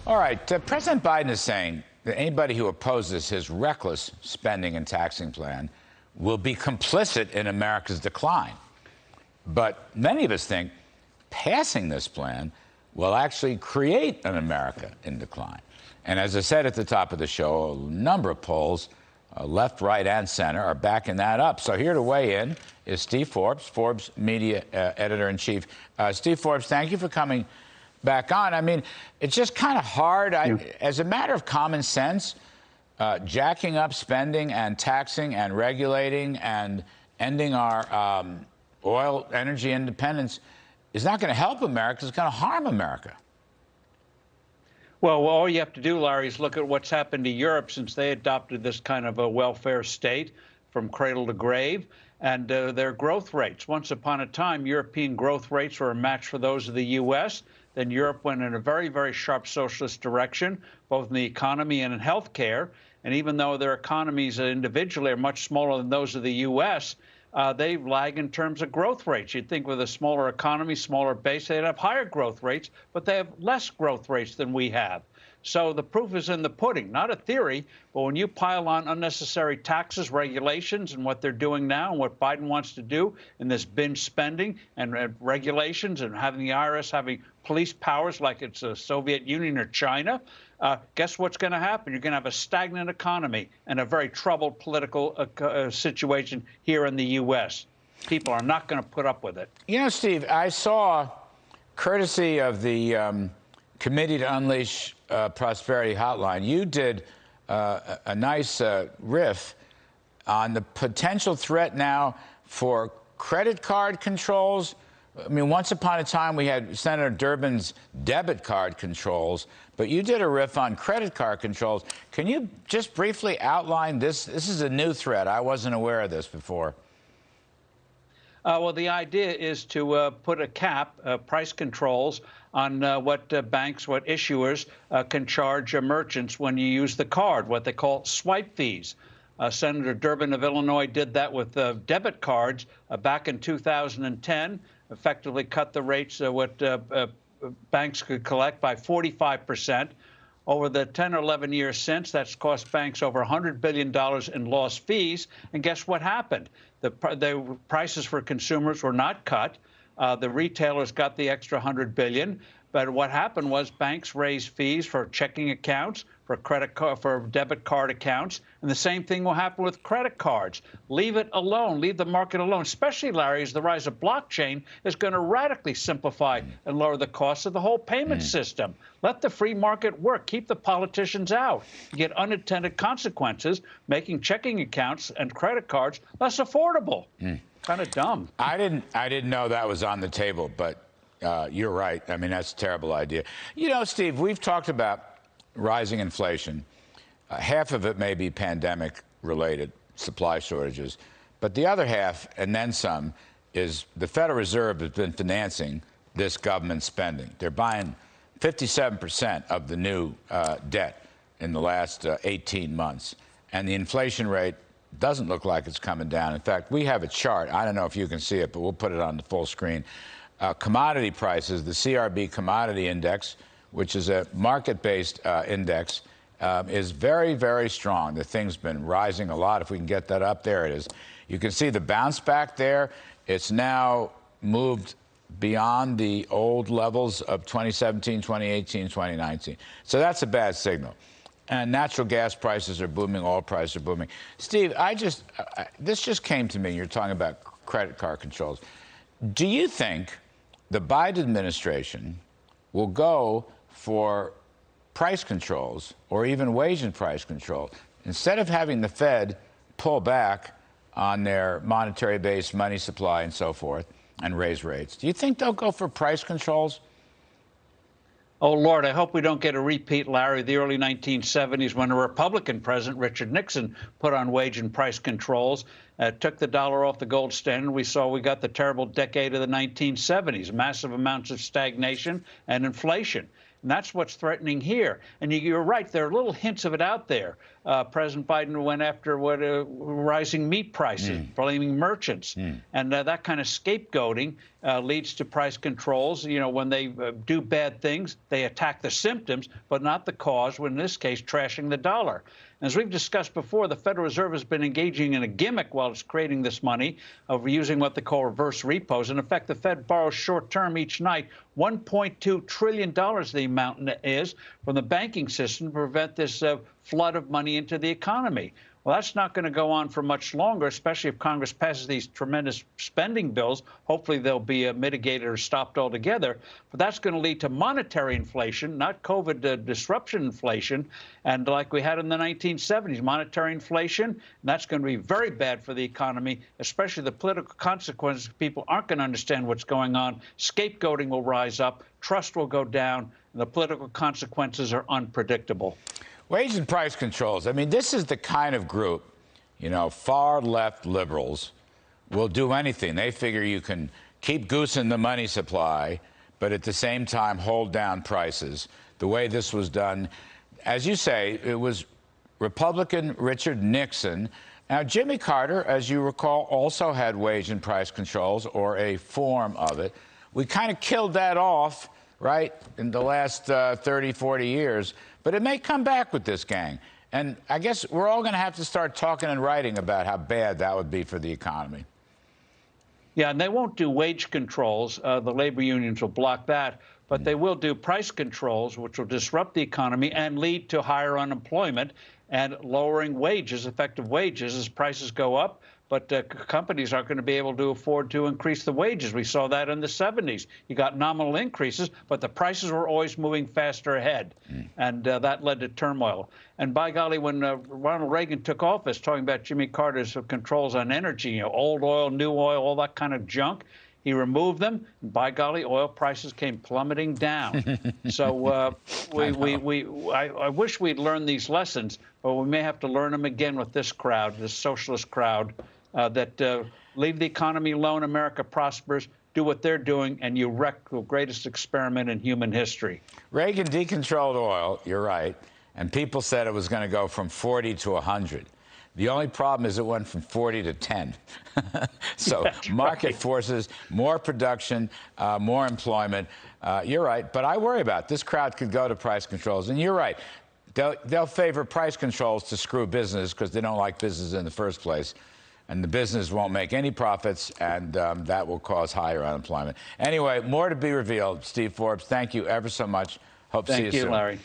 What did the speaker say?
All right, President Biden is saying that anybody who opposes his reckless spending and taxing plan will be complicit in America's decline. But many of us think passing this plan will actually create an America in decline. And as I said at the top of the show, a number of polls, left, right, and center, are backing that up. So here to weigh in is Steve Forbes, Forbes Media editor-in-chief. Steve Forbes, thank you for coming back on. I mean, it's just kind of hard. As a matter of common sense, jacking up spending and taxing and regulating and ending our oil energy independence is not going to help America. It's going to harm America. Well, all you have to do, Larry, is look at what's happened to Europe since they adopted this kind of a welfare state from cradle to grave, and their growth rates. Once upon a time, European growth rates were a match for those of the U.S. Then Europe went in a very, very sharp socialist direction, both in the economy and in health care. And even though their economies individually are much smaller than those of the U.S., they lag in terms of growth rates. You'd think with a smaller economy, smaller base, they'd have higher growth rates, but they have less growth rates than we have. So the proof is in the pudding, not a theory, but when you pile on unnecessary taxes, regulations, and what they're doing now and what Biden wants to do in this binge spending and regulations and having the IRS having police powers like it's the Soviet Union or China, guess what's going to happen? You're going to have a stagnant economy and a very troubled political situation here in the U.S. People are not going to put up with it. You know, Steve, I saw, courtesy of the Committee to Unleash Prosperity Hotline, you did a nice riff on the potential threat now for credit card controls. I mean, once upon a time, we had Senator Durbin's debit card controls, but you did a riff on credit card controls. Can you just briefly outline this? This is a new threat. I wasn't aware of this before. Well, the idea is to put a cap, price controls, on what banks, what issuers can charge merchants when you use the card, what they call swipe fees. Senator Durbin of Illinois did that with debit cards back in 2010, effectively cut the rates what banks could collect by 45%. Over the 10 or 11 years since, that's cost banks over $100 billion in lost fees. And guess what happened? The prices for consumers were not cut. The retailers got the extra $100 billion. But what happened was banks raised fees for checking accounts, for credit card, for debit card accounts, and the same thing will happen with credit cards. Leave it alone. Leave the market alone. Especially, Larry, as the rise of blockchain is going to radically simplify and lower the cost of the whole payment system. Let the free market work. Keep the politicians out. You get unintended consequences, making checking accounts and credit cards less affordable. Kind of dumb. I didn't know that was on the table, but you're right. I mean, that's a terrible idea. You know, Steve, we've talked about rising inflation. Half of it may be pandemic-related supply shortages, but the other half, and then some, is the Federal Reserve has been financing this government spending. They're buying 57% of the new debt in the last 18 months, and the inflation rate doesn't look like it's coming down. In fact, we have a chart. I don't know if you can see it, but we'll put it on the full screen. Commodity prices, the CRB Commodity Index, which is a market-based index, is very, very strong. The thing's been rising a lot. If we can get that up, there it is. You can see the bounce back there. It's now moved beyond the old levels of 2017, 2018, 2019. So that's a bad signal. And natural gas prices are booming, oil prices are booming. Steve, this just came to me. You're talking about credit card controls. Do you think the Biden administration will go for price controls or even wage and price control instead of having the Fed pull back on their monetary-based money supply and so forth and raise rates? Do you think they'll go for price controls? Oh, Lord, I hope we don't get a repeat, Larry, of the early 1970s when a Republican president, Richard Nixon, put on wage and price controls, took the dollar off the gold standard. We got the terrible decade of the 1970s, massive amounts of stagnation and inflation. And that's what's threatening here. And you're right, there are little hints of it out there. President Biden went after rising meat prices, blaming merchants. And that kind of scapegoating leads to price controls. You know, when they do bad things, they attack the symptoms, but not the cause, in this case, trashing the dollar. As we've discussed before, the Federal Reserve has been engaging in a gimmick while it's creating this money of using what they call reverse repos. In effect, the Fed borrows short term each night, $1.2 trillion the amount is, from the banking system to prevent this flood of money into the economy. Well, that's not going to go on for much longer, especially if Congress passes these tremendous spending bills. Hopefully, they'll be mitigated or stopped altogether. But that's going to lead to monetary inflation, not COVID disruption inflation. And like we had in the 1970s, monetary inflation, and that's going to be very bad for the economy, especially the political consequences. People aren't going to understand what's going on. Scapegoating will rise up, trust will go down, and the political consequences are unpredictable. Wage and price controls. I mean, this is the kind of group, you know, far left liberals will do anything. They figure you can keep goosing the money supply, but at the same time hold down prices. The way this was done, as you say, it was Republican Richard Nixon. Now, Jimmy Carter, as you recall, also had wage and price controls, or a form of it. We kind of killed that off, right, in the last 30, 40 years. But it may come back with this gang. And I guess we're all going to have to start talking and writing about how bad that would be for the economy. Yeah, and they won't do wage controls. The labor unions will block that. But they will do price controls, which will disrupt the economy and lead to higher unemployment and lowering wages, effective wages, as prices go up. But companies aren't going to be able to afford to increase the wages. We saw that in the 70s. You got nominal increases, but the prices were always moving faster ahead. And that led to turmoil. And by golly, when Ronald Reagan took office, talking about Jimmy Carter's controls on energy, you know, old oil, new oil, all that kind of junk, he removed them. And by golly, oil prices came plummeting down. So I wish we'd learned these lessons, but we may have to learn them again with this crowd, this socialist crowd. That leave the economy alone, America prospers, do what they're doing, and you wreck the greatest experiment in human history. Reagan decontrolled oil, you're right, and people said it was going to go from 40 to 100. The only problem is it went from 40 to 10. So market forces, more production, more employment. You're right, but I worry about this crowd could go to price controls, and you're right. They'll favor price controls to screw business because they don't like business in the first place. And the business won't make any profits, and that will cause higher unemployment. Anyway, more to be revealed. Steve Forbes, thank you ever so much. Hope to see you soon. Thank you, Larry.